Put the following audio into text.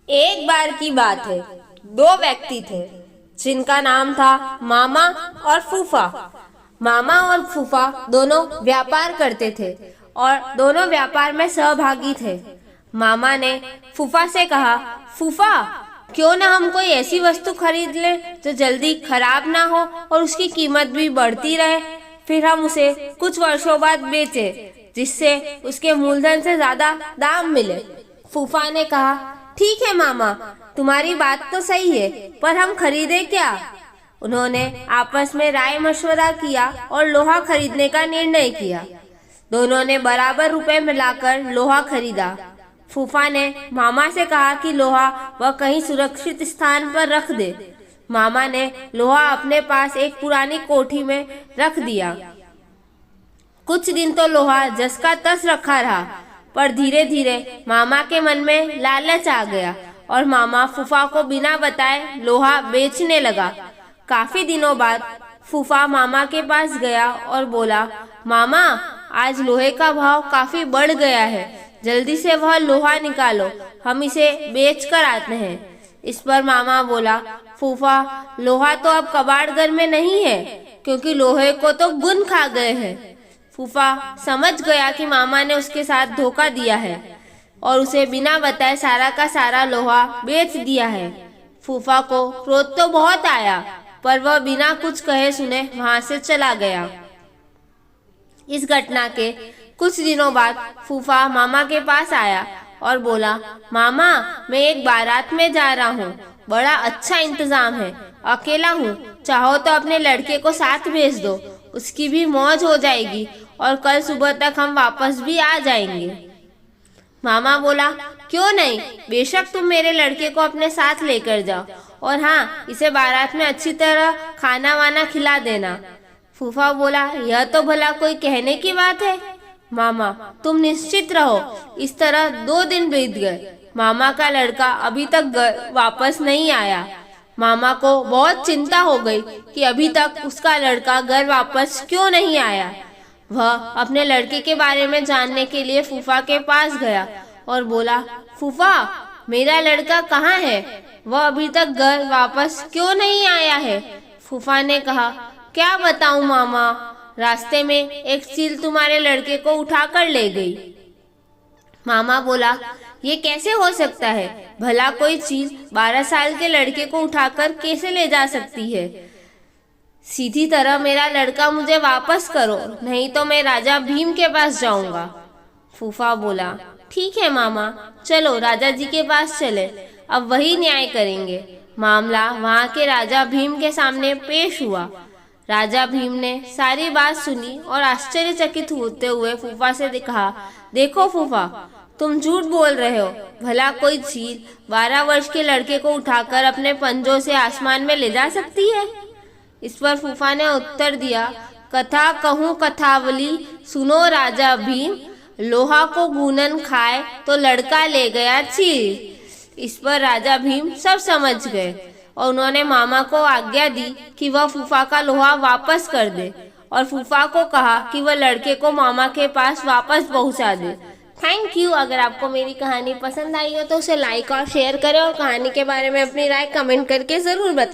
एक बार की बात है। दो व्यक्ति थे जिनका नाम था मामा और फूफा। मामा और फूफा दोनों व्यापार करते थे और दोनों व्यापार में सहभागी थे। मामा ने फूफा से कहा, फूफा, क्यों ना हम कोई ऐसी वस्तु खरीद लें जो जल्दी खराब ना हो और उसकी कीमत भी बढ़ती रहे, फिर हम उसे कुछ वर्षों बाद बेचें जिससे उसके मूलधन से ज्यादा दाम मिले। फूफा ने कहा, ठीक है मामा, तुम्हारी बात तो सही है, पर हम खरीदे क्या? उन्होंने आपस में राय मशवरा किया और लोहा खरीदने का निर्णय किया। दोनों ने बराबर रुपए मिलाकर लोहा खरीदा। फूफा ने मामा से कहा कि लोहा वह कहीं सुरक्षित स्थान पर रख दे। मामा ने लोहा अपने पास एक पुरानी कोठी में रख दिया। कुछ दिन तो लोहा जस का तस रखा रहा, पर धीरे धीरे मामा के मन में लालच आ गया और मामा फूफा को बिना बताए लोहा बेचने लगा। काफी दिनों बाद फूफा मामा के पास गया और बोला, मामा, आज लोहे का भाव काफी बढ़ गया है, जल्दी से वह लोहा निकालो, हम इसे बेच कर आते हैं। इस पर मामा बोला, फूफा, लोहा तो अब कबाड़ घर में नहीं है, क्योंकि लोहे को तो गुन खा गए हैं। फूफा समझ गया कि मामा ने उसके साथ धोखा दिया है और उसे बिना बताए सारा का सारा लोहा बेच दिया है। फूफा को क्रोध तो बहुत आया, पर वह बिना कुछ कहे सुने वहां से चला गया। इस घटना के कुछ दिनों बाद फूफा मामा के पास आया और बोला, मामा, मैं एक बारात में जा रहा हूँ, बड़ा अच्छा इंतजाम है, अकेला हूँ, चाहो तो अपने लड़के को साथ भेज दो, उसकी भी मौज हो जाएगी और कल सुबह तक हम वापस भी आ जाएंगे। मामा बोला, क्यों नहीं, बेशक तुम मेरे लड़के को अपने साथ लेकर जाओ, और हाँ, इसे बारात में अच्छी तरह खाना वाना खिला देना। फूफा बोला, यह तो भला कोई कहने की बात है। मामा, तुम निश्चित रहो। इस तरह 2 दिन बीत गए। मामा का लड़का अभी तक वापस नहीं आया। मामा को बहुत चिंता हो गई कि अभी तक उसका लड़का घर वापस क्यों नहीं आया। वह अपने लड़के के बारे में जानने के लिए फूफा के पास गया और बोला, फूफा, मेरा लड़का कहाँ है? वह अभी तक घर वापस क्यों नहीं आया है? फूफा ने कहा, क्या बताऊं मामा, रास्ते में एक चील तुम्हारे लड़के को उठाकर ले गई। मामा बोला, ये कैसे हो सकता है? भला कोई चील 12 साल के लड़के को उठाकर कैसे ले जा सकती है? सीधी तरह मेरा लड़का मुझे वापस करो, नहीं तो मैं राजा भीम के पास जाऊंगा। फूफा बोला, ठीक है मामा, चलो राजा जी के पास चले, अब वही न्याय करेंगे। मामला वहाँ के राजा भीम के सामने पेश हुआ। राजा भीम ने सारी बात सुनी और आश्चर्यचकित होते हुए फूफा से कहा, देखो फूफा, तुम झूठ बोल रहे हो, भला कोई चील 12 वर्ष के लड़के को उठाकर अपने पंजों से आसमान में ले जा सकती है? इस पर फूफा ने उत्तर दिया, कथा कहूँ कथावली, सुनो राजा भीम, लोहा को गूनन खाए तो लड़का ले गया चील। इस पर राजा भीम सब समझ गए और उन्होंने मामा को आज्ञा दी कि वह फूफा का लोहा वापस कर दे और फूफा को कहा कि वह लड़के को मामा के पास वापस पहुंचा दे। Thank you. अगर आपको मेरी कहानी पसंद आई हो तो उसे लाइक और शेयर करें और कहानी के बारे में अपनी राय कमेंट करके ज़रूर बताएं।